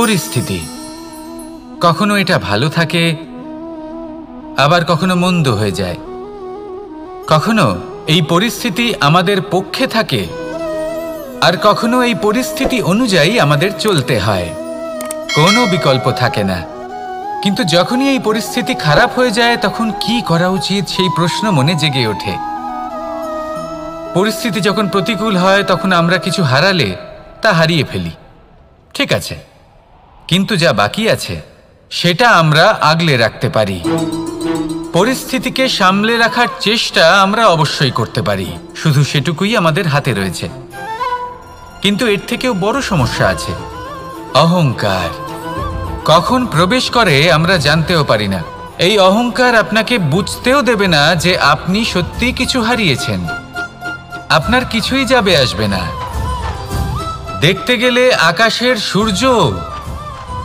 পরিস্থিতি কখনো এটা ভালো থাকে, আবার কখনো মন্দ হয়ে যায়। কখনো এই পরিস্থিতি আমাদের পক্ষে থাকে, আর কখনো এই পরিস্থিতি অনুযায়ী আমাদের চলতে হয়। কোনো বিকল্প থাকে না। কিন্তু যখনই এই পরিস্থিতি খারাপ হয়ে যায় তখন কি করা উচিত সেই প্রশ্ন মনে জেগে ওঠে। পরিস্থিতি যখন প্রতিকূল হয় তখন আমরা কিছু হারালে তা হারিয়ে ফেলি, ঠিক আছে, কিন্তু যা বাকি আছে সেটা আমরা আগলে রাখতে পারি। পরিস্থিতিকে সামলে রাখার চেষ্টা আমরা অবশ্যই করতে পারি, শুধু সেটুকুই আমাদের হাতে রয়েছে। কিন্তু এর থেকেও বড় সমস্যা আছে, অহংকার। কখন প্রবেশ করে আমরা জানতেও পারি না। এই অহংকার আপনাকে বুঝতেও দেবে না যে আপনি সত্যি কিছু হারিয়েছেন। আপনার কিছুই যাবে আসবে না। দেখতে গেলে আকাশের সূর্য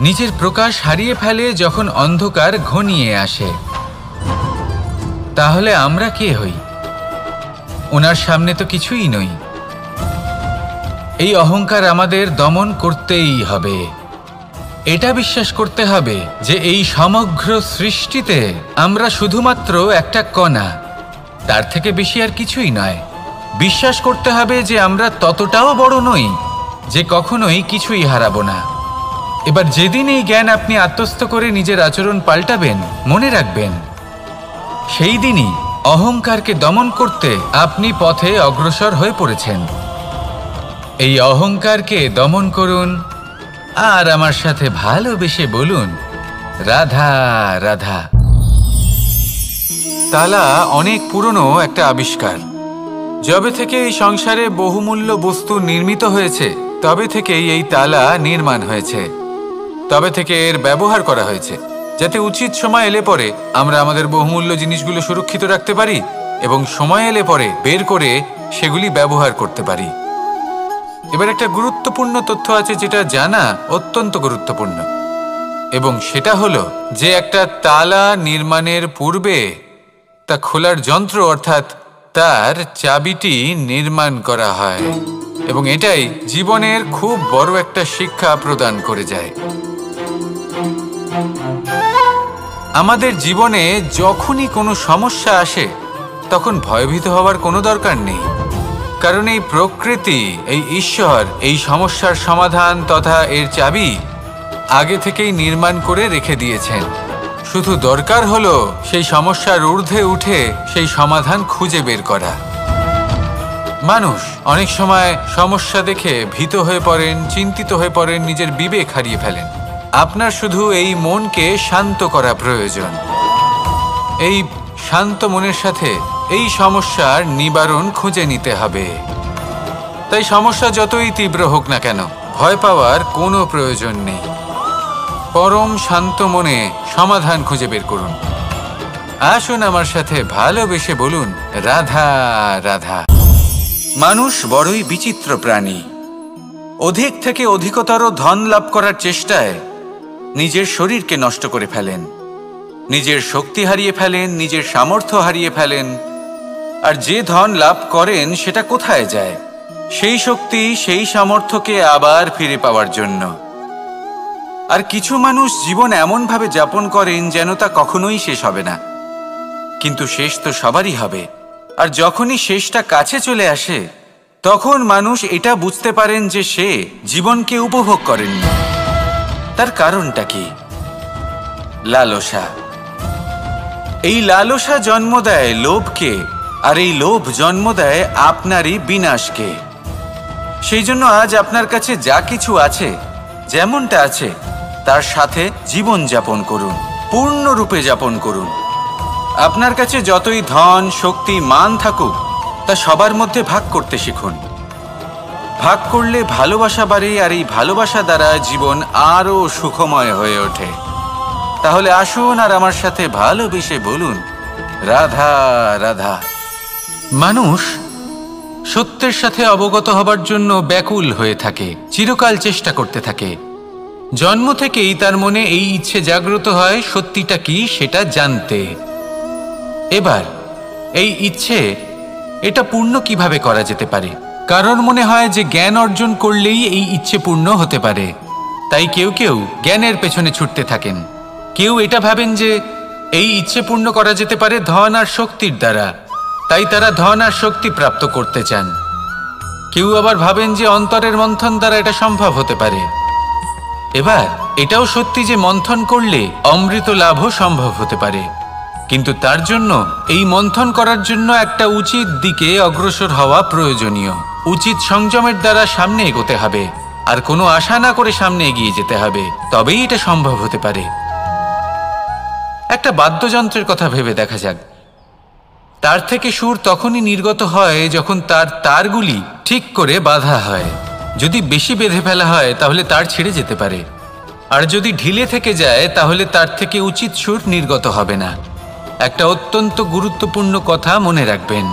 নিজের প্রকাশ হারিয়ে ফেলে যখন অন্ধকার ঘনিয়ে আসে। তাহলে আমরা কে হই? ওনার সামনে তো কিছুই নই। এই অহংকার আমাদের দমন করতেই হবে। এটা বিশ্বাস করতে হবে যে এই সমগ্র সৃষ্টিতে আমরা শুধুমাত্র একটা কণা, তার থেকে বেশি আর কিছুই নয়। বিশ্বাস করতে হবে যে আমরা ততটাও বড় নই যে কখনোই কিছুই হারাবো না। এবার যেদিন এই জ্ঞান আপনি আত্মস্থ করে নিজের আচরণ পাল্টাবেন, মনে রাখবেন সেই দিনই অহংকারকে দমন করতে আপনি পথে অগ্রসর হয়ে পড়েছেন। এই অহংকারকে দমন করুন আর আমার সাথে ভালোবেসে বলুন, রাধা রাধা। তালা অনেক পুরনো একটা আবিষ্কার। যবে থেকে এই সংসারে বহুমূল্য বস্তু নির্মিত হয়েছে তবে থেকেই এই তালা নির্মাণ হয়েছে। তবে থেকে এর ব্যবহার করা হয়েছে যাতে উচিত সময় এলে পরে আমরা আমাদের বহুমূল্য জিনিসগুলো সুরক্ষিত রাখতে পারি এবং সময় এলে পরে বের করে সেগুলি ব্যবহার করতে পারি। এবার একটা গুরুত্বপূর্ণ তথ্য আছে যেটা জানা অত্যন্ত গুরুত্বপূর্ণ, এবং সেটা হলো যে একটা তালা নির্মাণের পূর্বে তা খোলার যন্ত্র অর্থাৎ তার চাবিটি নির্মাণ করা হয়, এবং এটাই জীবনের খুব বড় একটা শিক্ষা প্রদান করে যায়। আমাদের জীবনে যখনই কোনো সমস্যা আসে তখন ভয়ভীত হওয়ার কোনো দরকার নেই, কারণ এই প্রকৃতি, এই ঈশ্বর এই সমস্যার সমাধান তথা এর চাবি আগে থেকেই নির্মাণ করে রেখে দিয়েছেন। শুধু দরকার হলো সেই সমস্যার ঊর্ধ্বে উঠে সেই সমাধান খুঁজে বের করা। মানুষ অনেক সময় সমস্যা দেখে ভীত হয়ে পড়েন, চিন্তিত হয়ে পড়েন, নিজের বিবেক হারিয়ে ফেলেন। আপনার শুধু এই মনকে শান্ত করা প্রয়োজন। এই শান্ত মনের সাথে এই সমস্যার নিবারণ খুঁজে নিতে হবে। তাই সমস্যা যতই তীব্র হোক না কেন ভয় পাওয়ার কোনো প্রয়োজন নেই। পরম শান্ত মনে সমাধান খুঁজে বের করুন। আসুন আমার সাথে ভালোবেসে বলুন, রাধা রাধা। মানুষ বড়ই বিচিত্র প্রাণী। অধিক থেকে অধিকতর ধন লাভ করার চেষ্টায় নিজের শরীরকে নষ্ট করে ফেলেন, নিজের শক্তি হারিয়ে ফেলেন, নিজের সামর্থ্য হারিয়ে ফেলেন। আর যে ধন লাভ করেন সেটা কোথায় যায়? সেই শক্তি, সেই সামর্থ্যকে আবার ফিরে পাওয়ার জন্য। আর কিছু মানুষ জীবন এমনভাবে যাপন করেন যেন তা কখনোই শেষ হবে না, কিন্তু শেষ তো সবারই হবে। আর যখনই শেষটা কাছে চলে আসে তখন মানুষ এটা বুঝতে পারেন যে সে জীবনকে উপভোগ করেননি। তার কারণটা কি? লালসা। এই লালসা জন্ম দেয় লোভকে, আর এই লোভ জন্ম দেয় আপনারই বিনাশকে। সেই জন্য আজ আপনার কাছে যা কিছু আছে, যেমনটা আছে তার সাথে জীবন যাপন করুন, পূর্ণরূপে যাপন করুন। আপনার কাছে যতই ধন, শক্তি, মান থাকুক তা সবার মধ্যে ভাগ করতে শিখুন। ভাগ করলে ভালোবাসা বাড়ে, আর এই ভালোবাসা দ্বারা জীবন আরও সুখময় হয়ে ওঠে। তাহলে আসুন আর আমার সাথে ভালোবেসে বলুন, রাধা রাধা। মানুষ সত্যের সাথে অবগত হবার জন্য ব্যাকুল হয়ে থাকে, চিরকাল চেষ্টা করতে থাকে। জন্ম থেকেই তার মনে এই ইচ্ছে জাগ্রত হয় সত্যিটা কি সেটা জানতে। এবার এই ইচ্ছে এটা পূর্ণ কিভাবে করা যেতে পারে? কারণ মনে হয় যে জ্ঞান অর্জন করলেই এই ইচ্ছে পূর্ণ হতে পারে। তাই কেউ কেউ জ্ঞানের পেছনে ছুটতে থাকেন। কেউ এটা ভাবেন যে এই ইচ্ছে পূর্ণ করা যেতে পারে ধন আর শক্তির দ্বারা, তাই তারা ধন আর শক্তি প্রাপ্ত করতে চান। কেউ আবার ভাবেন যে অন্তরের মন্থন দ্বারা এটা সম্ভব হতে পারে। এবার এটাও সত্যি যে মন্থন করলে অমৃত লাভও সম্ভব হতে পারে, কিন্তু তার জন্য এই মন্থন করার জন্য একটা উচিত দিকে অগ্রসর হওয়া প্রয়োজনীয়। উচিত সংযমের দ্বারা সামনে এগোতে হবে, আর কোনো আশা না করে সামনে এগিয়ে যেতে হবে, তবেই এটা সম্ভব হতে পারে। একটা বাদ্যযন্ত্রের কথা ভেবে দেখা যাক। তার থেকে সুর তখনই নির্গত হয় যখন তার তারগুলি ঠিক করে বাঁধা হয়। যদি বেশি বেঁধে ফেলা হয় তাহলে তার ছিঁড়ে যেতে পারে, আর যদি ঢিলে থেকে যায় তাহলে তার থেকে উচিত সুর নির্গত হবে না। একটা অত্যন্ত গুরুত্বপূর্ণ কথা মনে রাখবেন,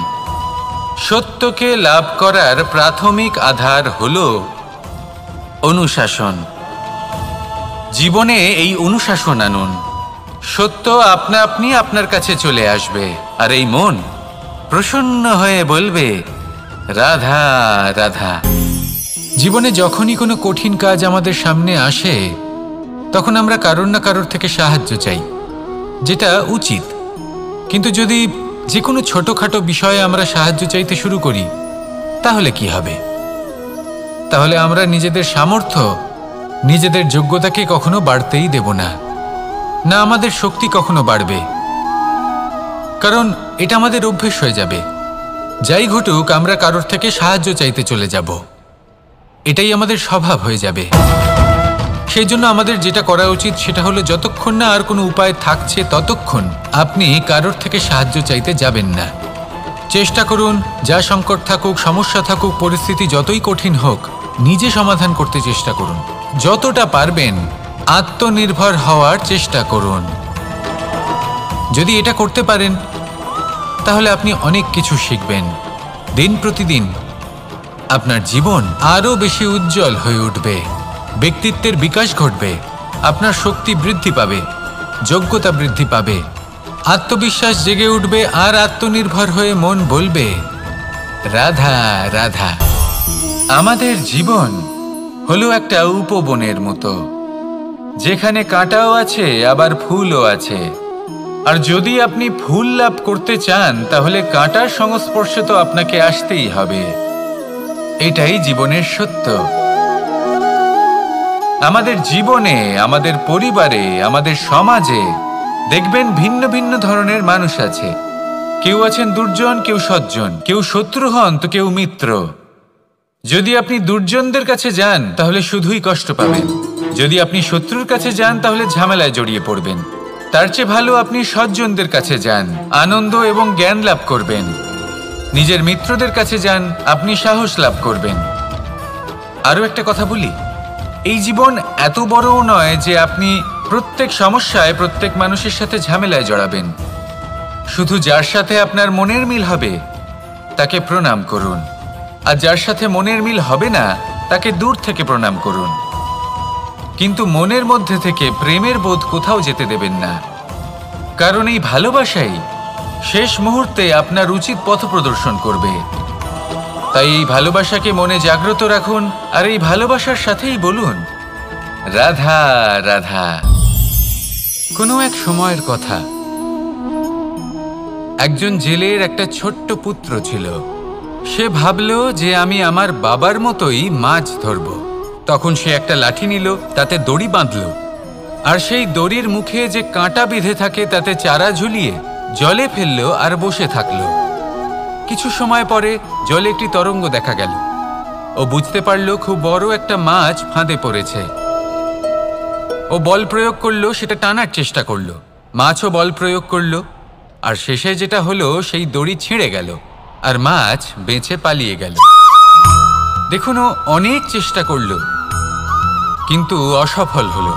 সত্যকে লাভ করার প্রাথমিক আধার হল অনুশাসন। জীবনে এই অনুশাসন আনুন, সত্য আপনা আপনি আপনার কাছে চলে আসবে, আর এই মন প্রসন্ন হয়ে বলবে রাধা রাধা। জীবনে যখনই কোনো কঠিন কাজ আমাদের সামনে আসে তখন আমরা কারোর না কারোর থেকে সাহায্য চাই, যেটা উচিত। কিন্তু যদি যে কোনো ছোটখাটো বিষয়ে আমরা সাহায্য চাইতে শুরু করি তাহলে কি হবে? তাহলে আমরা নিজেদের সামর্থ্য, নিজেদের যোগ্যতাকে কখনো বাড়তেই দেব না, না আমাদের শক্তি কখনো বাড়বে, কারণ এটা আমাদের অভ্যেস হয়ে যাবে। যাই ঘটুক আমরা কারোর থেকে সাহায্য চাইতে চলে যাব, এটাই আমাদের স্বভাব হয়ে যাবে। সেই জন্য আমাদের যেটা করা উচিত সেটা হলো যতক্ষণ না আর কোনো উপায় থাকছে ততক্ষণ আপনি কারোর থেকে সাহায্য চাইতে যাবেন না। চেষ্টা করুন, যা সংকট থাকুক, সমস্যা থাকুক, পরিস্থিতি যতই কঠিন হোক, নিজে সমাধান করতে চেষ্টা করুন। যতটা পারবেন আত্মনির্ভর হওয়ার চেষ্টা করুন। যদি এটা করতে পারেন তাহলে আপনি অনেক কিছু শিখবেন। দিন প্রতিদিন আপনার জীবন আরও বেশি উজ্জ্বল হয়ে উঠবে, ব্যক্তিত্বের বিকাশ ঘটবে, আপনার শক্তি বৃদ্ধি পাবে, যোগ্যতা বৃদ্ধি পাবে, আত্মবিশ্বাস জেগে উঠবে, আর আত্মনির্ভর হয়ে মন বলবে রাধা রাধা। আমাদের জীবন হলো একটা উপবনের মতো, যেখানে কাঁটাও আছে আবার ফুলও আছে। আর যদি আপনি ফুল লাভ করতে চান তাহলে কাঁটার সংস্পর্শে তো আপনাকে আসতেই হবে। এটাই জীবনের সত্য। আমাদের জীবনে, আমাদের পরিবারে, আমাদের সমাজে দেখবেন ভিন্ন ভিন্ন ধরনের মানুষ আছে। কেউ আছেন দুর্জন, কেউ সজ্জন, কেউ শত্রু হন তো কেউ মিত্র। যদি আপনি দুর্জনদের কাছে যান তাহলে শুধুই কষ্ট পাবেন, যদি আপনি শত্রুর কাছে যান তাহলে ঝামেলায় জড়িয়ে পড়বেন। তার চেয়ে ভালো আপনি সজ্জনদের কাছে যান, আনন্দ এবং জ্ঞান লাভ করবেন। নিজের মিত্রদের কাছে যান, আপনি সাহস লাভ করবেন। আরও একটা কথা বলি, এই জীবন এত বড়ও নয় যে আপনি প্রত্যেক সমস্যায় প্রত্যেক মানুষের সাথে ঝামেলায় জড়াবেন। শুধু যার সাথে আপনার মনের মিল হবে তাকে প্রণাম করুন, আর যার সাথে মনের মিল হবে না তাকে দূর থেকে প্রণাম করুন। কিন্তু মনের মধ্যে থেকে প্রেমের বোধ কোথাও যেতে দেবেন না, কারণ এই ভালোবাসাই শেষ মুহূর্তে আপনার উচিত পথ প্রদর্শন করবে। তাই এই ভালোবাসাকে মনে জাগ্রত রাখুন, আর এই ভালোবাসার সাথেই বলুন রাধা রাধা। কোনো এক সময়ের কথা, একজন জেলের একটা ছোট্ট পুত্র ছিল। সে ভাবল যে আমি আমার বাবার মতোই মাছ ধরব। তখন সে একটা লাঠি নিল, তাতে দড়ি বাঁধল, আর সেই দড়ির মুখে যে কাঁটা বিঁধে থাকে তাতে চারা ঝুলিয়ে জলে ফেলল আর বসে থাকল। কিছু সময় পরে জলে একটি তরঙ্গ দেখা গেল। ও বুঝতে পারল খুব বড় একটা মাছ ফাঁদে পড়েছে। ও বল প্রয়োগ করলো, সেটা টানার চেষ্টা করলো, মাছও বল প্রয়োগ করলো, আর শেষে যেটা হলো সেই দড়ি ছিঁড়ে গেল আর মাছ বেঁচে পালিয়ে গেল। দেখুন, ও অনেক চেষ্টা করলো কিন্তু অসফল হলো।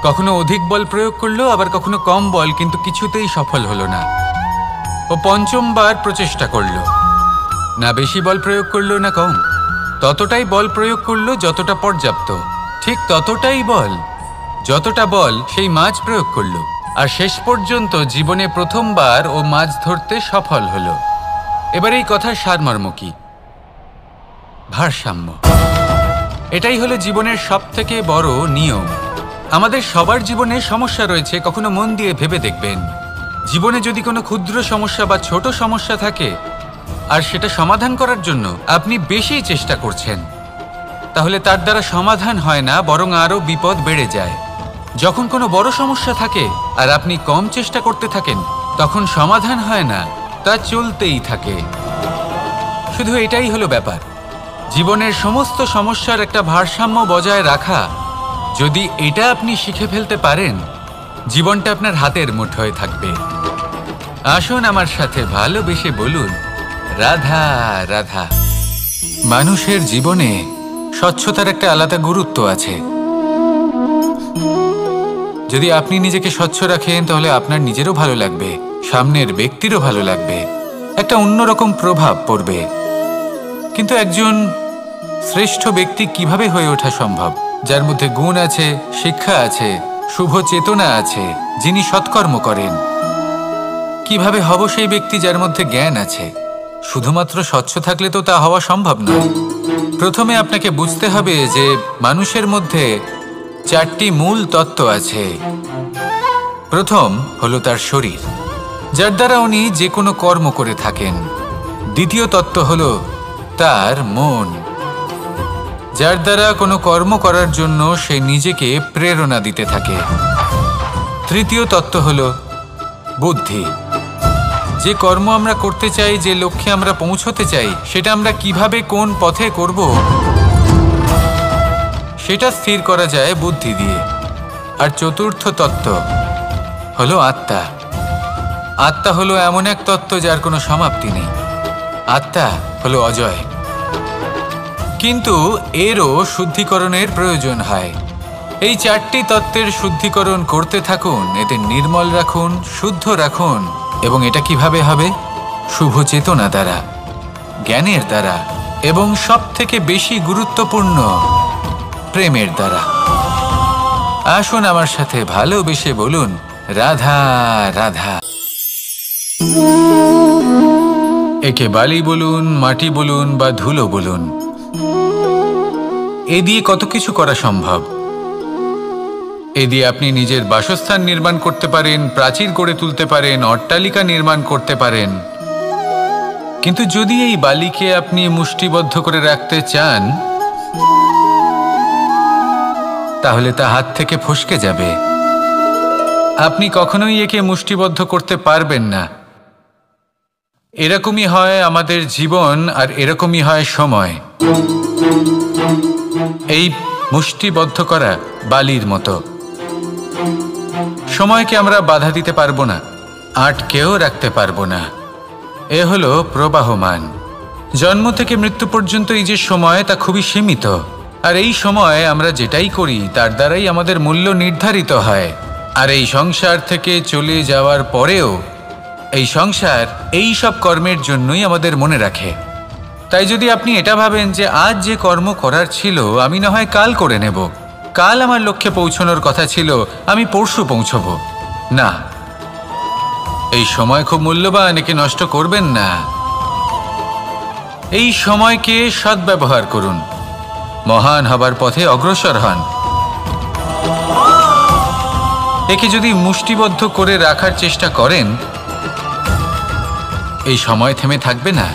কখনো অধিক বল প্রয়োগ করলো, আবার কখনো কম বল, কিন্তু কিছুতেই সফল হলো না। ও পঞ্চমবার প্রচেষ্টা করলো, না বেশি বল প্রয়োগ করলো না কম, ততটাই বল প্রয়োগ করলো যতটা পর্যাপ্ত, ঠিক ততটাই বল, যতটা বল সেই মাছ প্রয়োগ করলো, আর শেষ পর্যন্ত জীবনে প্রথমবার ও মাছ ধরতে সফল হলো। এবার এই কথার সারমর্ম কি? ভারসাম্য। এটাই হলো জীবনের সবথেকে বড় নিয়ম। আমাদের সবার জীবনে সমস্যা রয়েছে, কখনো মন দিয়ে ভেবে দেখবেন। জীবনে যদি কোনো ক্ষুদ্র সমস্যা বা ছোট সমস্যা থাকে আর সেটা সমাধান করার জন্য আপনি বেশি চেষ্টা করছেন, তাহলে তার দ্বারা সমাধান হয় না, বরং আরও বিপদ বেড়ে যায়। যখন কোনো বড় সমস্যা থাকে আর আপনি কম চেষ্টা করতে থাকেন, তখন সমাধান হয় না, তা চলতেই থাকে। শুধু এটাই হলো ব্যাপার। জীবনের সমস্ত সমস্যার একটা ভারসাম্য বজায় রাখা, যদি এটা আপনি শিখে ফেলতে পারেন, জীবনটা আপনার হাতের মুঠোয় থাকবে। আসুন আমার সাথে ভালোবেসে বলুন, রাধা রাধা। মানুষের জীবনে স্বচ্ছতার একটা আলাদা গুরুত্ব আছে। যদি আপনি নিজেকে স্বচ্ছ রাখেন, তাহলে আপনার নিজেরও ভালো লাগবে, সামনের ব্যক্তিরও ভালো লাগবে, একটা অন্যরকম প্রভাব পড়বে। কিন্তু একজন শ্রেষ্ঠ ব্যক্তি কিভাবে হয়ে ওঠা সম্ভব? যার মধ্যে গুণ আছে, শিক্ষা আছে, শুভ চেতনা আছে, যিনি সৎকর্ম করেন। কিভাবে হব সেই ব্যক্তি যার মধ্যে জ্ঞান আছে? শুধুমাত্র স্বচ্ছ থাকলে তো তা হওয়া সম্ভব নয়। প্রথমে আপনাকে বুঝতে হবে যে মানুষের মধ্যে 4টি মূল তত্ত্ব আছে। প্রথম হলো তার শরীর, যার দ্বারা উনি যে কোনো কর্ম করে থাকেন। দ্বিতীয় তত্ত্ব হলো তার মন, যার দ্বারা কোনো কর্ম করার জন্য সে নিজেকে প্রেরণা দিতে থাকে। তৃতীয় তত্ত্ব হলো বুদ্ধি, যে কর্ম আমরা করতে চাই, যে লক্ষ্যে আমরা পৌঁছতে চাই, সেটা আমরা কিভাবে কোন পথে করব সেটা স্থির করা যায় বুদ্ধি দিয়ে। আর চতুর্থ তত্ত্ব হলো আত্মা। আত্মা হলো এমন এক তত্ত্ব যার কোনো সমাপ্তি নেই। আত্মা হলো অজয়। কিন্তু এরও শুদ্ধিকরণের প্রয়োজন হয়। এই 4টি তত্ত্বের শুদ্ধিকরণ করতে থাকুন, এদের নির্মল রাখুন, শুদ্ধ রাখুন। এবং এটা কিভাবে হবে? শুভ চেতনা দ্বারা, জ্ঞানের দ্বারা, এবং সবথেকে বেশি গুরুত্বপূর্ণ প্রেমের দ্বারা। আসুন আমার সাথে ভালোবেসে বলুন, রাধা রাধা। একে বালি বলুন, মাটি বলুন বা ধুলো বলুন, এ দিয়ে কত কিছু করা সম্ভব। এ দিয়ে আপনি নিজের বাসস্থান নির্মাণ করতে পারেন, প্রাচীর গড়ে তুলতে পারেন, অট্টালিকা নির্মাণ করতে পারেন। কিন্তু যদি এই বালিকে আপনি মুষ্টিবদ্ধ করে রাখতে চান, তাহলে তা হাত থেকে ফসকে যাবে। আপনি কখনোই একে মুষ্টিবদ্ধ করতে পারবেন না। এরকমই হয় আমাদের জীবন, আর এরকমই হয় সময়। এই মুষ্টিবদ্ধ করা বালির মতো। সময়কে আমরা বাধা দিতে পারবো না, আটকেও রাখতে পারবো না। এ হলো প্রবাহমান। জন্ম থেকে মৃত্যু পর্যন্ত এই যে সময়, তা খুবই সীমিত। আর এই সময় আমরা যেটাই করি তার দ্বারাই আমাদের মূল্য নির্ধারিত হয়। আর এই সংসার থেকে চলে যাওয়ার পরেও এই সংসার এই সব কর্মের জন্যই আমাদের মনে রাখে। তাই যদি আপনি এটা ভাবেন যে আজ যে কর্ম করার ছিল আমি না হয় কাল করে নেব, কাল আমার লক্ষ্যে পৌঁছানোর কথা ছিল আমি পরশু পৌঁছবো, না, এই সময় খুব মূল্যবান, একে নষ্ট করবেন না। এই সময়কে সদ্ব্যবহার করুন, মহান হবার পথে অগ্রসর হন। একে যদি মুষ্টিবদ্ধ করে রাখার চেষ্টা করেন, এই সময় থেমে থাকবে না।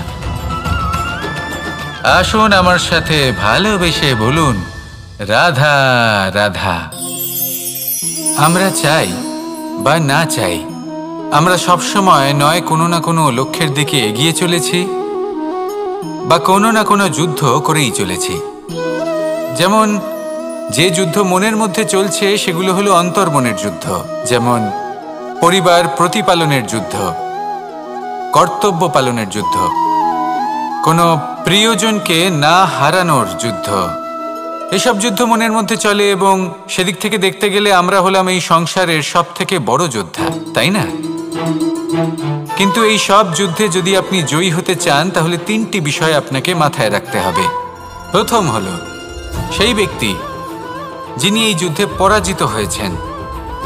আসুন আমার সাথে ভালোবেসে বলুন, রাধা রাধা। আমরা চাই বা না চাই, আমরা সবসময় নয় কোনো না কোনো লক্ষ্যের দিকে এগিয়ে চলেছি বা কোনো না কোনো যুদ্ধ করেই চলেছি। যেমন যে যুদ্ধ মনের মধ্যে চলছে সেগুলো হলো অন্তর্মনের যুদ্ধ, যেমন পরিবার প্রতিপালনের যুদ্ধ, কর্তব্য পালনের যুদ্ধ, কোনো প্রিয়জনকে না হারানোর যুদ্ধ। এসব যুদ্ধ মনের মধ্যে চলে এবং সেদিক থেকে দেখতে গেলে আমরা হলাম এই সংসারের সব থেকে বড় যোদ্ধা, তাই না? কিন্তু এই সব যুদ্ধে যদি আপনি জয়ী হতে চান, তাহলে 3টি বিষয় আপনাকে মাথায় রাখতে হবে। প্রথম হলো সেই ব্যক্তি যিনি এই যুদ্ধে পরাজিত হয়েছেন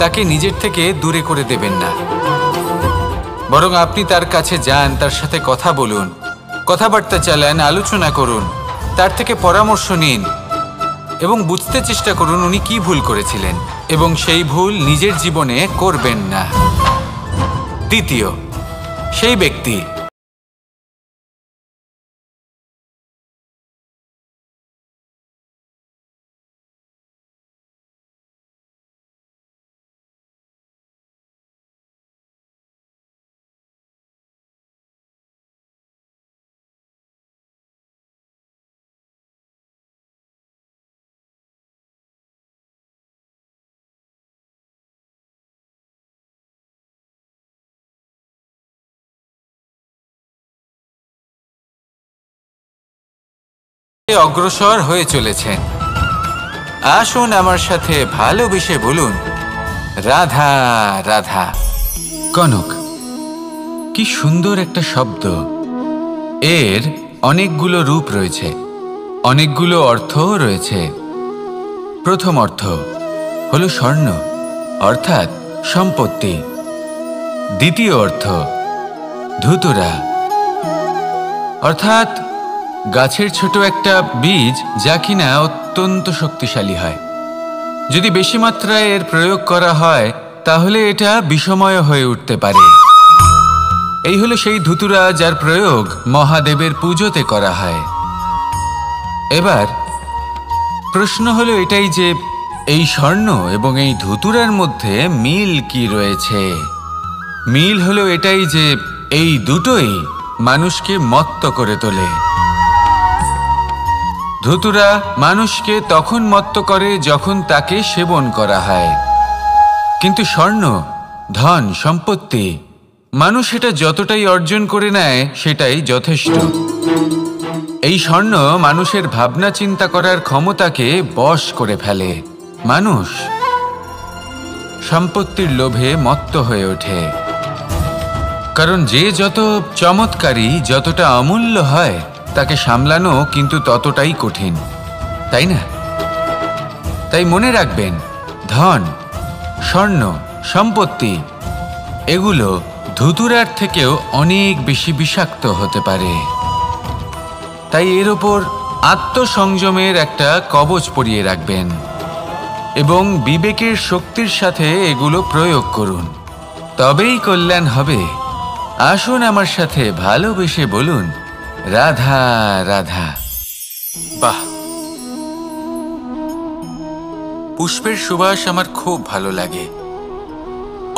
তাকে নিজের থেকে দূরে করে দেবেন না, বরং আপনি তার কাছে যান, তার সাথে কথা বলুন, কথাবার্তা চালান, আলোচনা করুন, তার থেকে পরামর্শ নিন এবং বুঝতে চেষ্টা করুন উনি কি ভুল করেছিলেন এবং সেই ভুল নিজের জীবনে করবেন না। দ্বিতীয়, সেই ব্যক্তি অগ্রসর হয়ে চলেছেন। আসুন আমার সাথে ভালোবেসে বলুন, রাধা রাধা। কনক, কি সুন্দর একটা শব্দ। এর অনেকগুলো রূপ রয়েছে, অনেকগুলো অর্থও রয়েছে। প্রথম অর্থ হলো স্বর্ণ, অর্থাৎ সম্পত্তি। দ্বিতীয় অর্থ ধুতুরা, অর্থাৎ গাছের ছোট একটা বীজ যা কিনা অত্যন্ত শক্তিশালী হয়। যদি বেশি মাত্রায় এর প্রয়োগ করা হয় তাহলে এটা বিষময় হয়ে উঠতে পারে। এই হলো সেই ধুতুরা যার প্রয়োগ মহাদেবের পুজোতে করা হয়। এবার প্রশ্ন হলো এটাই যে এই স্বর্ণ এবং এই ধুতুরার মধ্যে মিল কি রয়েছে। মিল হলো এটাই যে এই দুটোই মানুষকে মত্ত করে তোলে। ধুতুরা মানুষকে তখন মত্ত করে যখন তাকে সেবন করা হয়, কিন্তু স্বর্ণ, ধন, সম্পত্তি, মানুষ এটা যতটাই অর্জন করে নেয় সেটাই যথেষ্ট। এই স্বর্ণ মানুষের ভাবনা চিন্তা করার ক্ষমতাকে বশ করে ফেলে। মানুষ সম্পত্তির লোভে মত্ত হয়ে ওঠে, কারণ যে যত চমৎকারী, যতটা অমূল্য হয় তাকে সামলানো কিন্তু ততটাই কঠিন, তাই না? তাই মনে রাখবেন, ধন, স্বর্ণ, সম্পত্তি এগুলো ধুতুরার থেকেও অনেক বেশি বিষাক্ত হতে পারে। তাই এর ওপর আত্মসংযমের একটা কবচ পরিয়ে রাখবেন এবং বিবেকের শক্তির সাথে এগুলো প্রয়োগ করুন, তবেই কল্যাণ হবে। আসুন আমার সাথে ভালোবেসে বলুন, রাধা রাধা। বাহ, পুষ্পের সুবাস আমার খুব ভালো লাগে।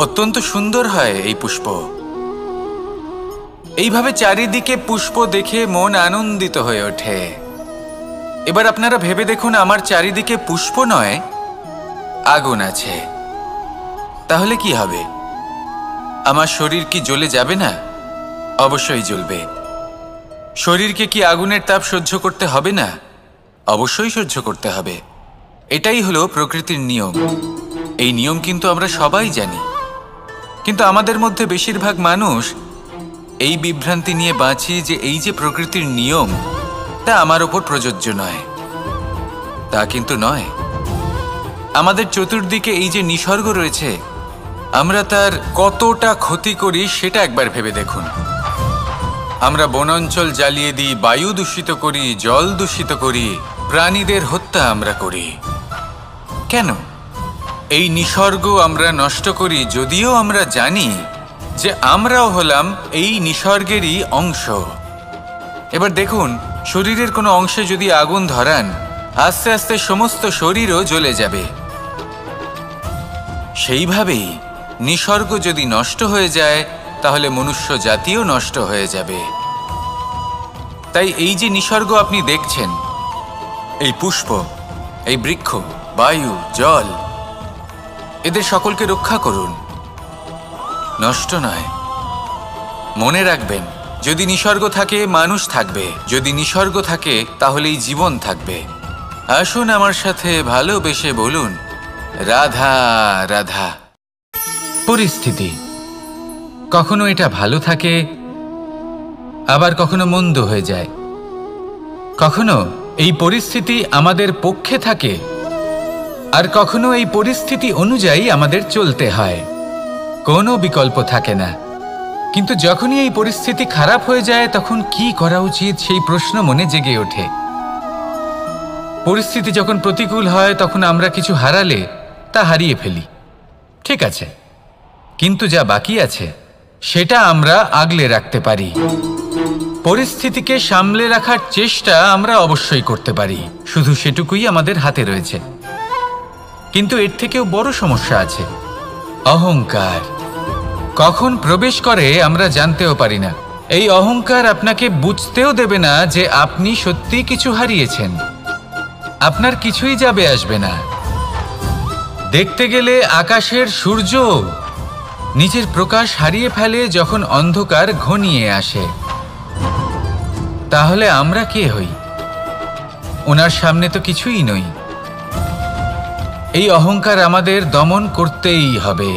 অত্যন্ত সুন্দর হয় এই পুষ্প। এইভাবে চারিদিকে পুষ্প দেখে মন আনন্দিত হয়ে ওঠে। এবার আপনারা ভেবে দেখুন, আমার চারিদিকে পুষ্প নয়, আগুন আছে। তাহলে কি হবে? আমার শরীর কি জ্বলে যাবে না? অবশ্যই জ্বলবে। শরীরকে কি আগুনের তাপ সহ্য করতে হবে না? অবশ্যই সহ্য করতে হবে। এটাই হলো প্রকৃতির নিয়ম। এই নিয়ম কিন্তু আমরা সবাই জানি, কিন্তু আমাদের মধ্যে বেশিরভাগ মানুষ এই বিভ্রান্তি নিয়ে বাঁচি যে এই যে প্রকৃতির নিয়ম তা আমার ওপর প্রযোজ্য নয়। তা কিন্তু নয়। আমাদের চতুর্দিকে এই যে নিসর্গ রয়েছে, আমরা তার কতটা ক্ষতি করি সেটা একবার ভেবে দেখুন। আমরা বনাঞ্চল জ্বালিয়ে দিই, বায়ু দূষিত করি, জল দূষিত করি, প্রাণীদের হত্যা আমরা করি। কেন? এই নিসর্গ আমরা নষ্ট করি, যদিও আমরা জানি যে আমরাও হলাম এই নিসর্গেরই অংশ। এবার দেখুন, শরীরের কোনো অংশে যদি আগুন ধরান, আস্তে আস্তে সমস্ত শরীরও জ্বলে যাবে। সেইভাবেই নিসর্গ যদি নষ্ট হয়ে যায় তাহলে মনুষ্য জাতিও নষ্ট হয়ে যাবে। তাই এই যে নিসর্গ আপনি দেখছেন, এই পুষ্প, এই বৃক্ষ, বায়ু, জল, এদের সকলকে রক্ষা করুন, নষ্ট নয়। মনে রাখবেন, যদি নিসর্গ থাকে মানুষ থাকবে, যদি নিসর্গ থাকে তাহলেই জীবন থাকবে। আসুন আমার সাথে ভালোবেসে বলুন, রাধা রাধা। পরিস্থিতি কখনো এটা ভালো থাকে, আবার কখনো মন্দ হয়ে যায়। কখনো এই পরিস্থিতি আমাদের পক্ষে থাকে, আর কখনো এই পরিস্থিতি অনুযায়ী আমাদের চলতে হয়। কোনো বিকল্প থাকে না। কিন্তু যখনই এই পরিস্থিতি খারাপ হয়ে যায় তখন কি করা উচিত সেই প্রশ্ন মনে জেগে ওঠে। পরিস্থিতি যখন প্রতিকূল হয় তখন আমরা কিছু হারালে তা হারিয়ে ফেলি, ঠিক আছে, কিন্তু যা বাকি আছে সেটা আমরা আগলে রাখতে পারি। পরিস্থিতিকে সামলে রাখার চেষ্টা আমরা অবশ্যই করতে পারি, শুধু সেটুকুই আমাদের হাতে রয়েছে। কিন্তু এর থেকেও বড় সমস্যা আছে, অহংকার। কখন প্রবেশ করে আমরা জানতেও পারি না। এই অহংকার আপনাকে বুঝতেও দেবে না যে আপনি সত্যি কিছু হারিয়েছেন। আপনার কিছুই যাবে আসবে না। দেখতে গেলে আকাশের সূর্য নিজের প্রকাশ হারিয়ে ফেলে যখন অন্ধকার ঘনিয়ে আসে। তাহলে আমরা কে হই? ওনার সামনে তো কিছুই নই। এই অহংকার আমাদের দমন করতেই হবে।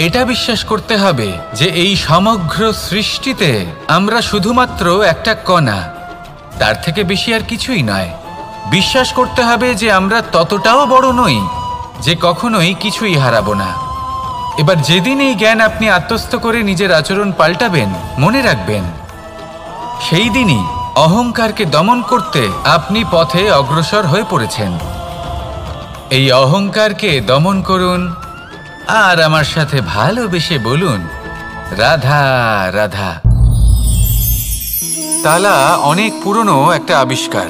এটা বিশ্বাস করতে হবে যে এই সমগ্র সৃষ্টিতে আমরা শুধুমাত্র একটা কণা, তার থেকে বেশি আর কিছুই নয়। বিশ্বাস করতে হবে যে আমরা ততটাও বড় নই যে কখনোই কিছুই হারাবো না। এবার যেদিন এই জ্ঞান আপনি আত্মস্থ করে নিজের আচরণ পাল্টাবেন, মনে রাখবেন সেই দিনই অহংকারকে দমন করতে আপনি পথে অগ্রসর হয়ে পড়েছেন। এই অহংকারকে দমন করুন আর আমার সাথে ভালোবেসে বলুন, রাধা রাধা। তালা অনেক পুরনো একটা আবিষ্কার।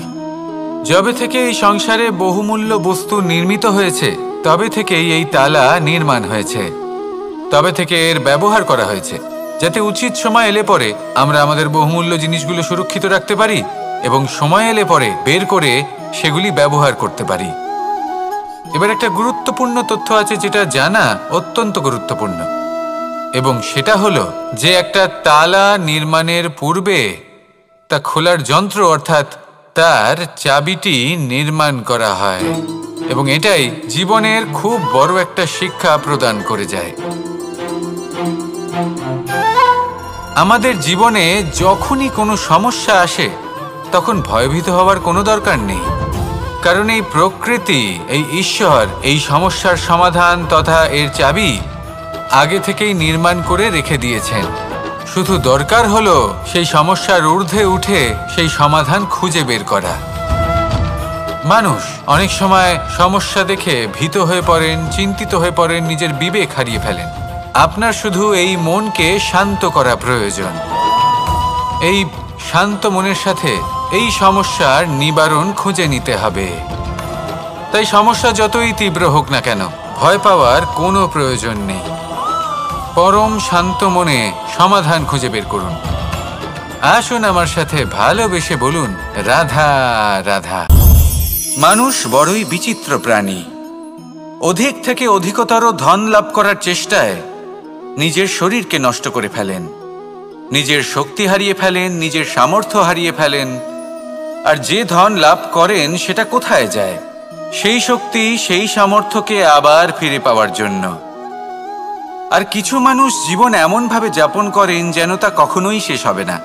যবে থেকে এই সংসারে বহুমূল্য বস্তু নির্মিত হয়েছে তবে থেকেই এই তালা নির্মাণ হয়েছে। তবে থেকে এর ব্যবহার করা হয়েছে যাতে উচিত সময় এলে পরে আমরা আমাদের বহুমূল্য জিনিসগুলো সুরক্ষিত রাখতে পারি এবং সময় এলে পরে বের করে সেগুলি ব্যবহার করতে পারি। এবার একটা গুরুত্বপূর্ণ তথ্য আছে যেটা জানা অত্যন্ত গুরুত্বপূর্ণ, এবং সেটা হলো যে একটা তালা নির্মাণের পূর্বে তা খোলার যন্ত্র অর্থাৎ তার চাবিটি নির্মাণ করা হয়, এবং এটাই জীবনের খুব বড় একটা শিক্ষা প্রদান করে যায়। আমাদের জীবনে যখনই কোনো সমস্যা আসে তখন ভয়ভীত হওয়ার কোনো দরকার নেই, কারণ এই প্রকৃতি, এই ঈশ্বর এই সমস্যার সমাধান তথা এর চাবি আগে থেকেই নির্মাণ করে রেখে দিয়েছেন। শুধু দরকার হলো সেই সমস্যার ঊর্ধ্বে উঠে সেই সমাধান খুঁজে বের করা। মানুষ অনেক সময় সমস্যা দেখে ভীত হয়ে পড়েন, চিন্তিত হয়ে পড়েন, নিজের বিবেক হারিয়ে ফেলেন। আপনার শুধু এই মনকে শান্ত করা প্রয়োজন। এই শান্ত মনের সাথে এই সমস্যার নিবারণ খুঁজে নিতে হবে। তাই সমস্যা যতই তীব্র হোক না কেন ভয় পাওয়ার কোনো প্রয়োজন নেই। পরম শান্ত মনে সমাধান খুঁজে বের করুন। আসুন আমার সাথে ভালোবেসে বলুন, রাধা রাধা। মানুষ বড়ই বিচিত্র প্রাণী। অধিক থেকে অধিকতর ধন লাভ করার চেষ্টায় নিজের শরীরকে নষ্ট করে ফেলেন, নিজের শক্তি হারিয়ে ফেলেন, নিজের সামর্থ্য হারিয়ে ফেলেন। আর যে ধন লাভ করেন সেটা কোথায় যায়? সেই শক্তি, সেই সামর্থ্যকে আবার ফিরে পাওয়ার জন্য। আর কিছু মানুষ জীবন এমনভাবে যাপন করেন যেন তা কখনোই শেষ হবে না,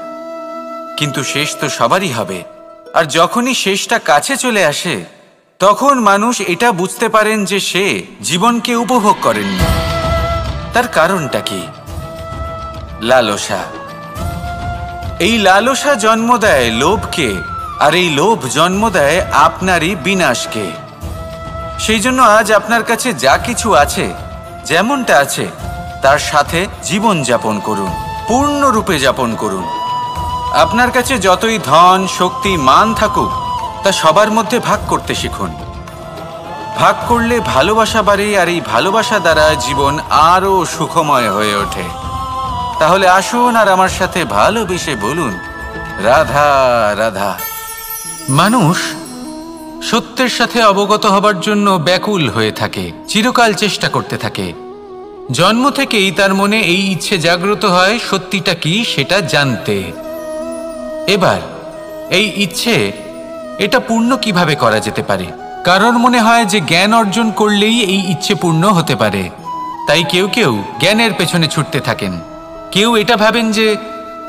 কিন্তু শেষ তো সবারই হবে। আর যখনই শেষটা কাছে চলে আসে তখন মানুষ এটা বুঝতে পারেন যে সে জীবনকে উপভোগ করেননি। তার কারণটা কি? লালসা। এই লালসা জন্ম দেয় লোভকে, আর এই লোভ জন্ম দেয় আপনারই বিনাশকে। সেই জন্য আজ আপনার কাছে যা কিছু আছে, যেমনটা আছে তার সাথে জীবন যাপন করুন, পূর্ণরূপে যাপন করুন। আপনার কাছে যতই ধন, শক্তি, মান থাকুক তা সবার মধ্যে ভাগ করতে শিখুন। ভাগ করলে ভালোবাসা বাড়ে, আর এই ভালোবাসা দ্বারা জীবন আরও সুখময় হয়ে ওঠে। তাহলে আসুন আর আমার সাথে ভালোবেসে বলুন, রাধা রাধা। মানুষ সত্যের সাথে অবগত হবার জন্য ব্যাকুল হয়ে থাকে, চিরকাল চেষ্টা করতে থাকে। জন্ম থেকেই তার মনে এই ইচ্ছে জাগ্রত হয় সত্যিটা কি সেটা জানতে। এবার এই ইচ্ছে এটা পূর্ণ কিভাবে করা যেতে পারে? কারোর মনে হয় যে জ্ঞান অর্জন করলেই এই ইচ্ছে পূর্ণ হতে পারে, তাই কেউ কেউ জ্ঞানের পেছনে ছুটতে থাকেন। কেউ এটা ভাবেন যে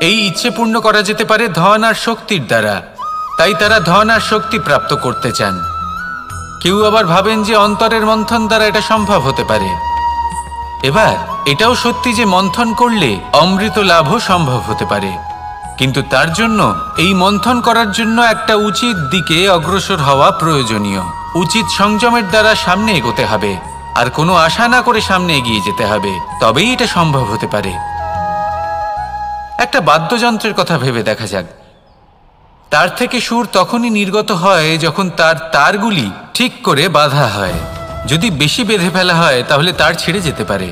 এই ইচ্ছে পূর্ণ করা যেতে পারে ধন আর শক্তির দ্বারা, তাই তারা ধন আর শক্তি প্রাপ্ত করতে চান। কেউ আবার ভাবেন যে অন্তরের মন্থন দ্বারা এটা সম্ভব হতে পারে। এবার এটাও সত্যি যে মন্থন করলে অমৃত লাভও সম্ভব হতে পারে, কিন্তু তার জন্য এই মন্থন করার জন্য একটা উচিত দিকে অগ্রসর হওয়া প্রয়োজনীয়। উচিত সংযমের দ্বারা সামনে এগোতে হবে, আর কোনো আশা না করে সামনে এগিয়ে যেতে হবে, তবেই এটা সম্ভব হতে পারে। একটা বাদ্যযন্ত্রের কথা ভেবে দেখা যাক। তার থেকে সুর তখনই নির্গত হয় যখন তার তারগুলি ঠিক করে বাঁধা হয়। যদি বেশি বেঁধে ফেলা হয় তাহলে তার ছিঁড়ে যেতে পারে,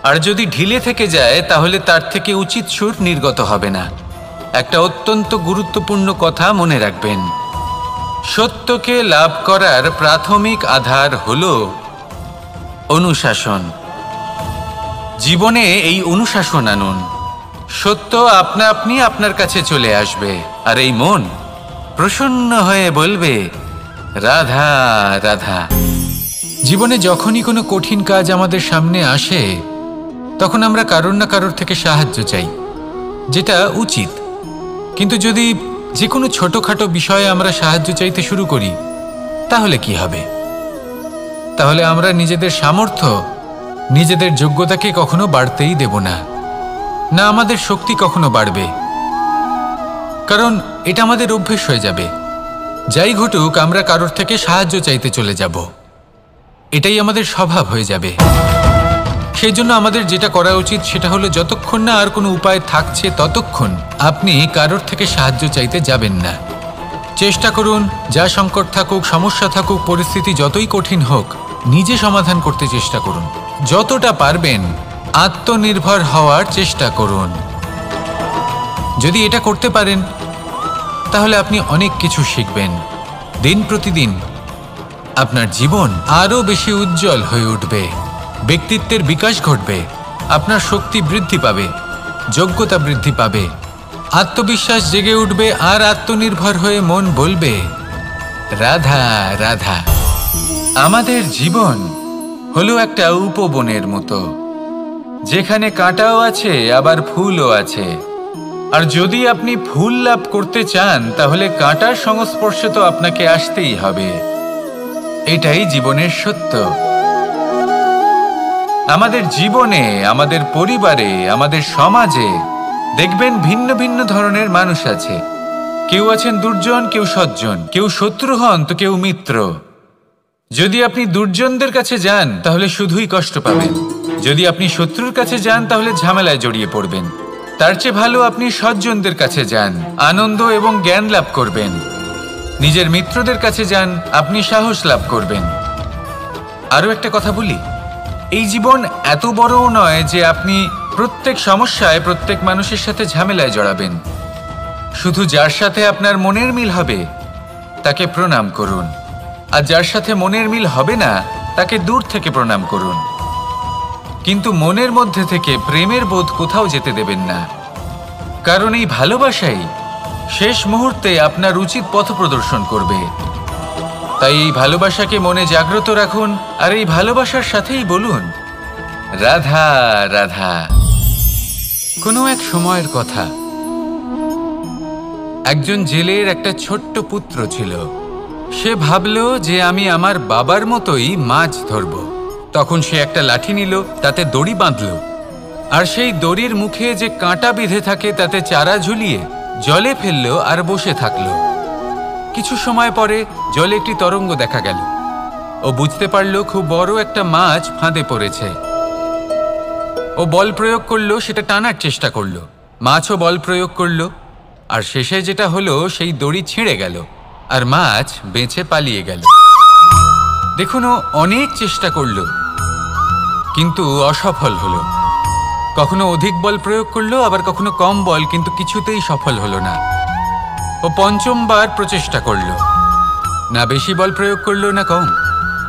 আর যদি ঢিলে থেকে যায় তাহলে তার থেকে উচিত সুর নির্গত হবে না। একটা অত্যন্ত গুরুত্বপূর্ণ কথা মনে রাখবেন, সত্যকে লাভ করার প্রাথমিক আধার হল অনুশাসন। জীবনে এই অনুশাসন আনুন, সত্য আপনা আপনি আপনার কাছে চলে আসবে, আর এই মন প্রসন্ন হয়ে বলবে রাধা রাধা। জীবনে যখনই কোনো কঠিন কাজ আমাদের সামনে আসে তখন আমরা কারোর না কারোর থেকে সাহায্য চাই, যেটা উচিত। কিন্তু যদি যে কোনো ছোটখাটো বিষয়ে আমরা সাহায্য চাইতে শুরু করি তাহলে কি হবে? তাহলে আমরা নিজেদের সামর্থ্য, নিজেদের যোগ্যতাকে কখনো বাড়তেই দেব না, না আমাদের শক্তি কখনো বাড়বে, কারণ এটা আমাদের অভ্যেস হয়ে যাবে। যাই ঘটুক আমরা কারোর থেকে সাহায্য চাইতে চলে যাব, এটাই আমাদের স্বভাব হয়ে যাবে। সেই জন্য আমাদের যেটা করা উচিত সেটা হলো, যতক্ষণ না আর কোনো উপায় থাকছে ততক্ষণ আপনি কারোর থেকে সাহায্য চাইতে যাবেন না। চেষ্টা করুন, যা সংকট থাকুক, সমস্যা থাকুক, পরিস্থিতি যতই কঠিন হোক, নিজে সমাধান করতে চেষ্টা করুন। যতটা পারবেন আত্মনির্ভর হওয়ার চেষ্টা করুন। যদি এটা করতে পারেন তাহলে আপনি অনেক কিছু শিখবেন। দিন প্রতিদিন আপনার জীবন আরও বেশি উজ্জ্বল হয়ে উঠবে, ব্যক্তিত্বের বিকাশ ঘটবে, আপনার শক্তি বৃদ্ধি পাবে, যোগ্যতা বৃদ্ধি পাবে, আত্মবিশ্বাস জেগে উঠবে, আর আত্মনির্ভর হয়ে মন বলবে রাধা রাধা। আমাদের জীবন হলো একটা উপবনের মতো, যেখানে কাঁটাও আছে আবার ফুলও আছে। আর যদি আপনি ফুল লাভ করতে চান তাহলে কাঁটার সংস্পর্শে তো আপনাকে আসতেই হবে। এটাই জীবনের সত্য। আমাদের জীবনে, আমাদের পরিবারে, আমাদের সমাজে দেখবেন ভিন্ন ভিন্ন ধরনের মানুষ আছে। কেউ আছেন দুর্জন, কেউ সজ্জন, কেউ শত্রু হন তো কেউ মিত্র। যদি আপনি দুর্জনদের কাছে যান তাহলে শুধুই কষ্ট পাবেন, যদি আপনি শত্রুর কাছে যান তাহলে ঝামেলায় জড়িয়ে পড়বেন। তার চেয়ে ভালো আপনি সজ্জনদের কাছে যান, আনন্দ এবং জ্ঞান লাভ করবেন। নিজের মিত্রদের কাছে যান, আপনি সাহস লাভ করবেন। আরও একটা কথা বলি, এই জীবন এত বড়ও নয় যে আপনি প্রত্যেক সমস্যায় প্রত্যেক মানুষের সাথে ঝামেলায় জড়াবেন। শুধু যার সাথে আপনার মনের মিল হবে তাকে প্রণাম করুন, আর যার সাথে মনের মিল হবে না তাকে দূর থেকে প্রণাম করুন। কিন্তু মনের মধ্যে থেকে প্রেমের বোধ কোথাও যেতে দেবেন না, কারণ এই ভালোবাসাই শেষ মুহূর্তে আপনার উচিত পথ প্রদর্শন করবে। তাই এই ভালোবাসাকে মনে জাগ্রত রাখুন, আর এই ভালোবাসার সাথেই বলুন রাধা রাধা। কোনো এক সময়ের কথা, একজন জেলের একটা ছোট্ট পুত্র ছিল। সে ভাবল যে আমি আমার বাবার মতোই মাছ ধরব। তখন সে একটা লাঠি নিল, তাতে দড়ি বাঁধল, আর সেই দড়ির মুখে যে কাঁটা বিঁধে থাকে তাতে চারা ঝুলিয়ে জলে ফেলল আর বসে থাকলো। কিছু সময় পরে জলে একটি তরঙ্গ দেখা গেল। ও বুঝতে পারল খুব বড় একটা মাছ ফাঁদে পড়েছে। ও বল প্রয়োগ করলো, সেটা টানার চেষ্টা করলো, মাছও বল প্রয়োগ করলো, আর শেষে যেটা হলো সেই দড়ি ছিঁড়ে গেল আর মাছ বেঁচে পালিয়ে গেল। দেখুন, ও অনেক চেষ্টা করলো কিন্তু অসফল হলো। কখনো অধিক বল প্রয়োগ করলো, আবার কখনো কম বল, কিন্তু কিছুতেই সফল হলো না। ও পঞ্চমবার প্রচেষ্টা করলো, না বেশি বল প্রয়োগ করলো না কম,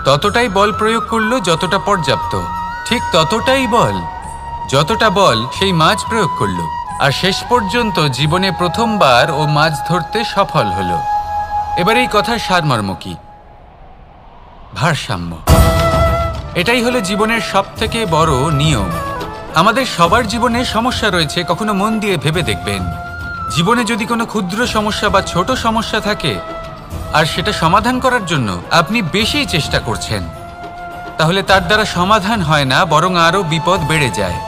ততটাই বল প্রয়োগ করলো যতটা পর্যাপ্ত, ঠিক ততটাই বল, যতটা বল সেই মাছ প্রয়োগ করলো। আর শেষ পর্যন্ত জীবনে প্রথমবার ও মাছ ধরতে সফল হলো। এবার এই কথার সারমর্ম কি? ভারসাম্য। এটাই হলো জীবনের সবথেকে বড় নিয়ম। আমাদের সবার জীবনে সমস্যা রয়েছে, কখনো মন দিয়ে ভেবে দেখবেন। জীবনে যদি কোনো ক্ষুদ্র সমস্যা বা ছোট সমস্যা থাকে আর সেটা সমাধান করার জন্য আপনি বেশি চেষ্টা করছেন, তাহলে তার দ্বারা সমাধান হয় না, বরং আরও বিপদ বেড়ে যায়।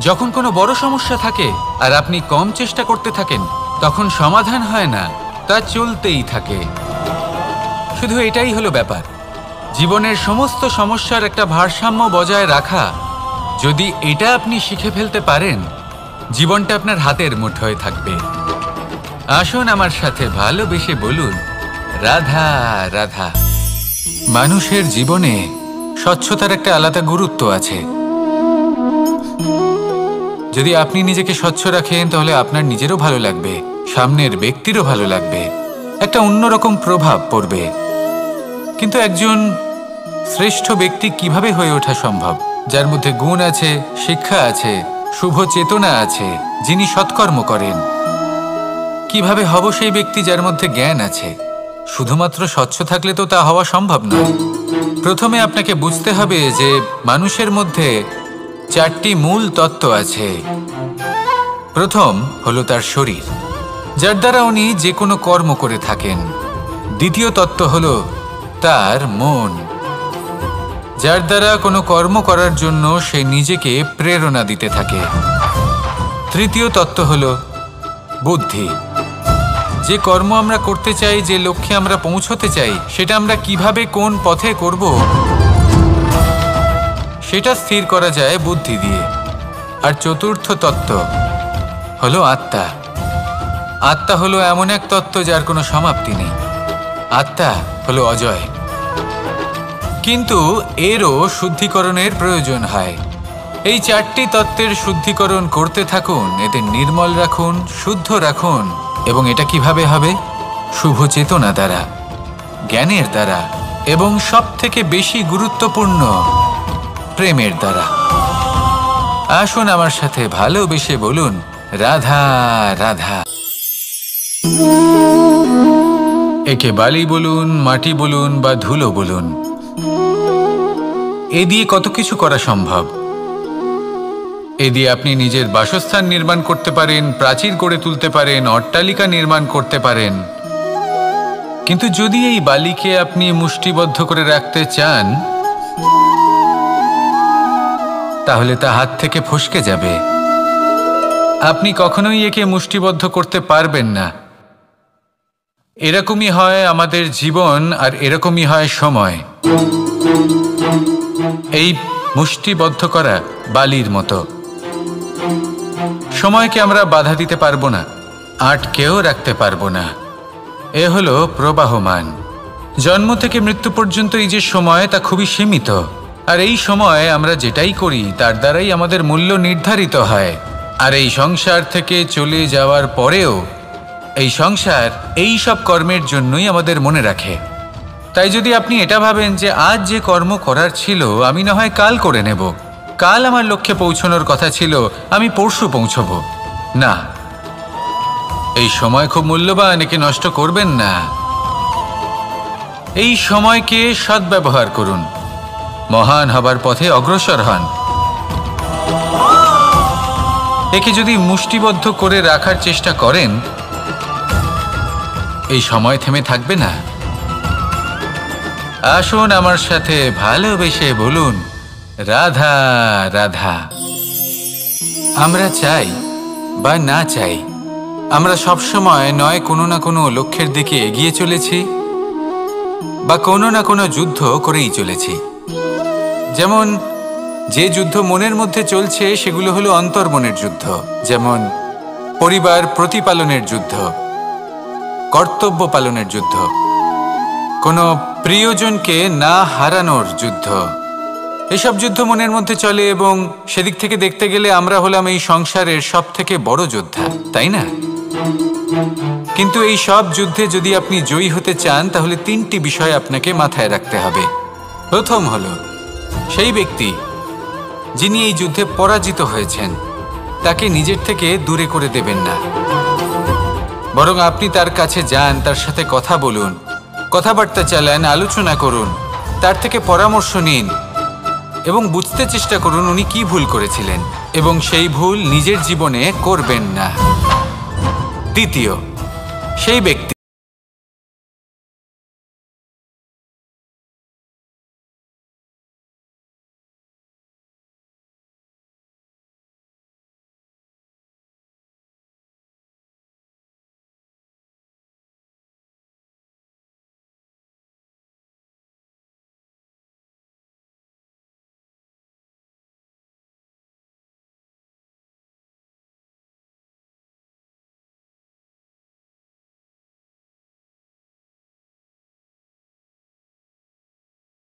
যখন কোনো বড় সমস্যা থাকে আর আপনি কম চেষ্টা করতে থাকেন, তখন সমাধান হয় না, তা চলতেই থাকে। শুধু এটাই হলো ব্যাপার, জীবনের সমস্ত সমস্যার একটা ভারসাম্য বজায় রাখা। যদি এটা আপনি শিখে ফেলতে পারেন, জীবনটা আপনার হাতের মুঠোয় থাকবে। আসুন আমার সাথে ভালোবেসে বলুন, রাধা রাধা। মানুষের জীবনে স্বচ্ছতার একটা আলাদা গুরুত্ব আছে। যদি আপনি নিজেকে স্বচ্ছ রাখেন, তাহলে আপনার নিজেরও ভালো লাগবে, সামনের ব্যক্তিরও ভালো লাগবে, একটা অন্যরকম প্রভাব পড়বে। কিন্তু একজন শ্রেষ্ঠ ব্যক্তি কিভাবে হয়ে ওঠা সম্ভব? যার মধ্যে গুণ আছে, শিক্ষা আছে, শুভ চেতনা আছে, যিনি সৎকর্ম করেন। কিভাবে হব সেই ব্যক্তি যার মধ্যে জ্ঞান আছে? শুধুমাত্র স্বচ্ছ থাকলে তো তা হওয়া সম্ভব নয়। প্রথমে আপনাকে বুঝতে হবে যে মানুষের মধ্যে 4টি মূল তত্ত্ব আছে। প্রথম হলো তার শরীর, যার দ্বারা উনি যে কোনো কর্ম করে থাকেন। দ্বিতীয় তত্ত্ব হলো তার মন, যার দ্বারা কোনো কর্ম করার জন্য সে নিজেকে প্রেরণা দিতে থাকে। তৃতীয় তত্ত্ব হলো বুদ্ধি, যে কর্ম আমরা করতে চাই, যে লক্ষ্যে আমরা পৌঁছতে চাই, সেটা আমরা কিভাবে কোন পথে করব সেটা স্থির করা যায় বুদ্ধি দিয়ে। আর চতুর্থ তত্ত্ব হলো আত্মা। আত্মা হলো এমন এক তত্ত্ব যার কোনো সমাপ্তি নেই। আত্মা হলো অজয়। কিন্তু এরও শুদ্ধিকরণের প্রয়োজন হয়। এই 4টি তত্ত্বের শুদ্ধিকরণ করতে থাকুন, এদের নির্মল রাখুন, শুদ্ধ রাখুন। এবং এটা কিভাবে হবে? শুভ চেতনা দ্বারা, জ্ঞানের দ্বারা, এবং সবথেকে বেশি গুরুত্বপূর্ণ প্রেমের দ্বারা। আসুন আমার সাথে ভালোবেসে বলুন, রাধা রাধা। একে বালি বলুন, মাটি বলুন বা ধুলো বলুন, এ দিয়ে কত কিছু করা সম্ভব। এ দিয়ে আপনি নিজের বাসস্থান নির্মাণ করতে পারেন, প্রাচীর গড়ে তুলতে পারেন, অট্টালিকা নির্মাণ করতে পারেন। কিন্তু যদি এই বালিকে আপনি মুষ্টিবদ্ধ করে রাখতে চান, তাহলে তা হাত থেকে ফসকে যাবে। আপনি কখনোই একে মুষ্টিবদ্ধ করতে পারবেন না। এরকমই হয় আমাদের জীবন, আর এরকমই হয় সময়। এই মুষ্টিবদ্ধ করা বালির মতো। সময়কে আমরা বাধা দিতে পারবো না, আটকেও রাখতে পারবো না। এ হলো প্রবাহমান। জন্ম থেকে মৃত্যু পর্যন্ত এই যে সময়, তা খুবই সীমিত। আর এই সময় আমরা যেটাই করি তার দ্বারাই আমাদের মূল্য নির্ধারিত হয়। আর এই সংসার থেকে চলে যাওয়ার পরেও এই সংসার এই সব কর্মের জন্যই আমাদের মনে রাখে। তাই যদি আপনি এটা ভাবেন যে আজ যে কর্ম করার ছিল আমি না হয় কাল করে নেব, কাল আমার লক্ষ্যে পৌঁছানোর কথা ছিল আমি পরশু পৌঁছব, না, এই সময় খুব মূল্যবান, একে নষ্ট করবেন না। এই সময়কে সদ্ব্যবহার করুন, মহান হবার পথে অগ্রসর হন। একে যদি মুষ্টিবদ্ধ করে রাখার চেষ্টা করেন, এই সময় থেমে থাকবে না। আসুন আমার সাথে ভালোবেসে বলুন, রাধা রাধা। আমরা চাই বা না চাই, আমরা সবসময় নয় কোনো না কোনো লক্ষ্যের দিকে এগিয়ে চলেছি, বা কোনো না কোনো যুদ্ধ করেই চলেছি। যেমন যে যুদ্ধ মনের মধ্যে চলছে সেগুলো হলো অন্তর্মনের যুদ্ধ। যেমন পরিবার প্রতিপালনের যুদ্ধ, কর্তব্য পালনের যুদ্ধ, কোনো প্রিয়জনকে না হারানোর যুদ্ধ। এসব যুদ্ধ মনের মধ্যে চলে, এবং সেদিক থেকে দেখতে গেলে আমরা হলাম এই সংসারের সব থেকে বড় যোদ্ধা, তাই না? কিন্তু এই সব যুদ্ধে যদি আপনি জয়ী হতে চান, তাহলে 3টি বিষয় আপনাকে মাথায় রাখতে হবে। প্রথম হলো, সেই ব্যক্তি যিনি এই যুদ্ধে পরাজিত হয়েছেন তাকে নিজের থেকে দূরে করে দেবেন না, বরং আপনি তার কাছে যান, তার সাথে কথা বলুন, কথাবার্তা চালান, আলোচনা করুন, তার থেকে পরামর্শ নিন এবং বুঝতে চেষ্টা করুন উনি কি ভুল করেছিলেন, এবং সেই ভুল নিজের জীবনে করবেন না। দ্বিতীয়, সেই ব্যক্তি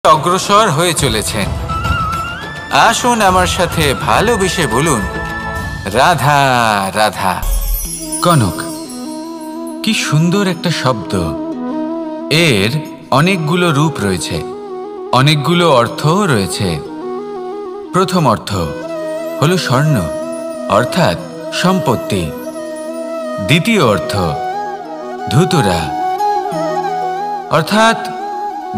অগ্রসর হয়ে চলেছেন। আসুন আমার সাথে ভালোবেসে বলুন, রাধা রাধা। কনক, কি সুন্দর একটা শব্দ। এর অনেকগুলো রূপ রয়েছে, অনেকগুলো অর্থও রয়েছে। প্রথম অর্থ হলো স্বর্ণ, অর্থাৎ সম্পত্তি। দ্বিতীয় অর্থ ধুতুরা, অর্থাৎ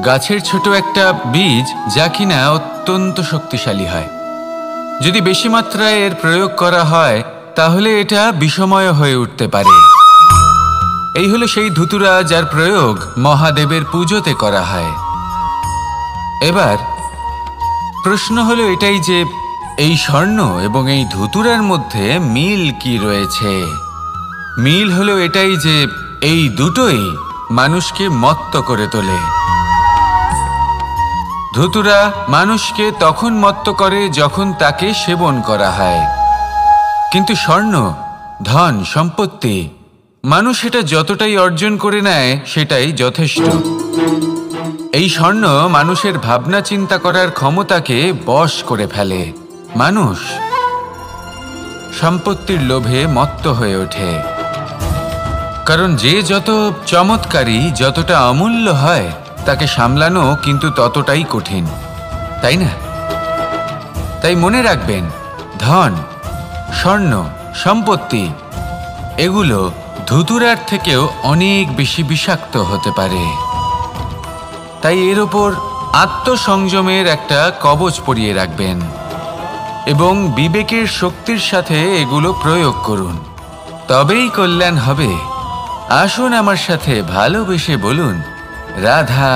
গাছের ছোট একটা বীজ, যা কিনা অত্যন্ত শক্তিশালী হয়। যদি বেশি মাত্রায় এর প্রয়োগ করা হয় তাহলে এটা বিষময় হয়ে উঠতে পারে। এই হলো সেই ধুতুরা যার প্রয়োগ মহাদেবের পুজোতে করা হয়। এবার প্রশ্ন হলো এটাই যে এই স্বর্ণ এবং এই ধুতুরার মধ্যে মিল কি রয়েছে। মিল হলো এটাই যে এই দুটোই মানুষকে মত্ত করে তোলে। ধুতুরা মানুষকে তখন মত্ত করে যখন তাকে সেবন করা হয়, কিন্তু স্বর্ণ, ধন, সম্পত্তি, মানুষ এটা যতটাই অর্জন করে নেয় সেটাই যথেষ্ট। এই স্বর্ণ মানুষের ভাবনা চিন্তা করার ক্ষমতাকে বশ করে ফেলে। মানুষ সম্পত্তির লোভে মত্ত হয়ে ওঠে, কারণ যে যত চমৎকারী, যতটা অমূল্য হয় তাকে সামলানো কিন্তু ততটাই কঠিন, তাই না? তাই মনে রাখবেন, ধন, স্বর্ণ, সম্পত্তি এগুলো ধুতুরার থেকেও অনেক বেশি বিষাক্ত হতে পারে। তাই এর ওপর আত্মসংযমের একটা কবচ পরিয়ে রাখবেন এবং বিবেকের শক্তির সাথে এগুলো প্রয়োগ করুন, তবেই কল্যাণ হবে। আসুন আমার সাথে ভালোবেসে বলুন, রাধা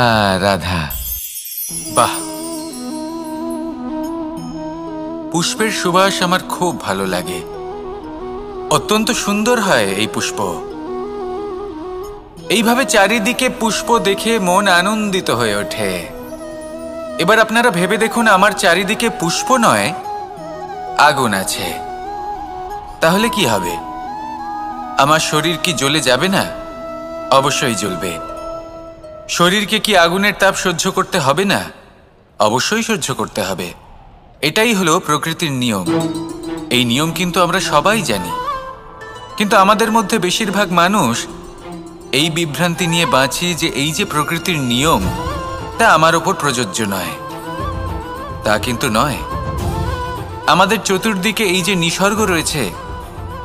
রাধা। বাহ, পুষ্পের সুবাস আমার খুব ভালো লাগে। অত্যন্ত সুন্দর হয় এই পুষ্প। এইভাবে চারিদিকে পুষ্প দেখে মন আনন্দিত হয়ে ওঠে। এবার আপনারা ভেবে দেখুন, আমার চারিদিকে পুষ্প নয়, আগুন আছে। তাহলে কি হবে? আমার শরীর কি জ্বলে যাবে না? অবশ্যই জ্বলবে। শরীরকে কি আগুনের তাপ সহ্য করতে হবে না? অবশ্যই সহ্য করতে হবে। এটাই হলো প্রকৃতির নিয়ম। এই নিয়ম কিন্তু আমরা সবাই জানি, কিন্তু আমাদের মধ্যে বেশিরভাগ মানুষ এই বিভ্রান্তি নিয়ে বাঁচি যে এই যে প্রকৃতির নিয়ম, তা আমার ওপর প্রযোজ্য নয়। তা কিন্তু নয়। আমাদের চতুর্দিকে এই যে নিসর্গ রয়েছে,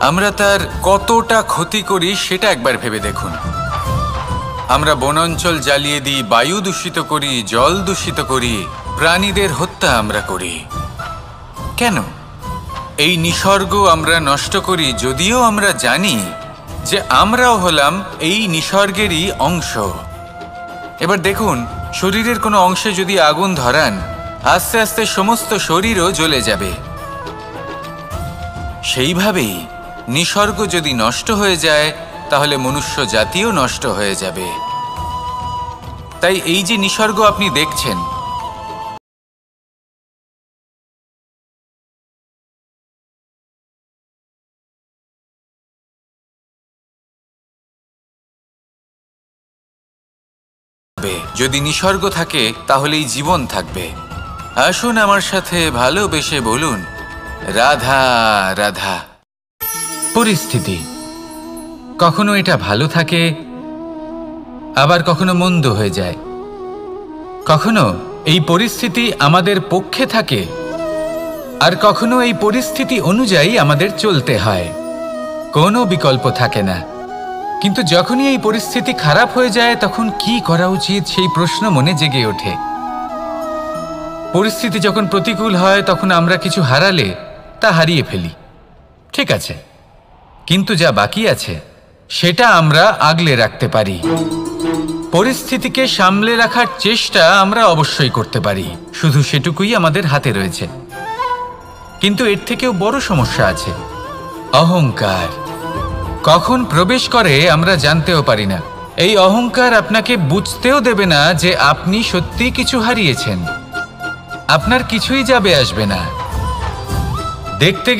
আমরা তার কতটা ক্ষতি করি সেটা একবার ভেবে দেখুন। আমরা বনাঞ্চল জ্বালিয়ে দিই, বায়ু দূষিত করি, জল দূষিত করি, প্রাণীদের হত্যা আমরা করি। কেন? এই নিসর্গ আমরা নষ্ট করি, যদিও আমরা জানি যে আমরাও হলাম এই নিসর্গেরই অংশ। এবার দেখুন, শরীরের কোনো অংশে যদি আগুন ধরান, আস্তে আস্তে সমস্ত শরীরও জ্বলে যাবে। সেইভাবেই নিসর্গ যদি নষ্ট হয়ে যায়, তাহলে মনুষ্য জাতিও নষ্ট হয়ে যাবে। তাই এই যে নিসর্গ আপনি দেখছেন, যদি নিসর্গ থাকে তাহলেই জীবন থাকবে। আসুন আমার সাথে ভালোবেসে বলুন, রাধা রাধা। পরিস্থিতি কখনো এটা ভালো থাকে, আবার কখনো মন্দ হয়ে যায়। কখনো এই পরিস্থিতি আমাদের পক্ষে থাকে, আর কখনো এই পরিস্থিতি অনুযায়ী আমাদের চলতে হয়। কোনো বিকল্প থাকে না। কিন্তু যখনই এই পরিস্থিতি খারাপ হয়ে যায়, তখন কি করা উচিত সেই প্রশ্ন মনে জেগে ওঠে। পরিস্থিতি যখন প্রতিকূল হয়, তখন আমরা কিছু হারালে তা হারিয়ে ফেলি, ঠিক আছে, কিন্তু যা বাকি আছে সেটা আমরা আগলে রাখতে পারি। পরিস্থিতিকে সামলে রাখার চেষ্টা আমরা অবশ্যই করতে পারি, শুধু সেটুকুই আমাদের হাতে রয়েছে। কিন্তু এর থেকেও বড় সমস্যা আছে, অহংকার। কখন প্রবেশ করে আমরা জানতেও পারি না। এই অহংকার আপনাকে বুঝতেও দেবে না যে আপনি সত্যি কিছু হারিয়েছেন। আপনার কিছুই যাবে আসবে না। দেখতে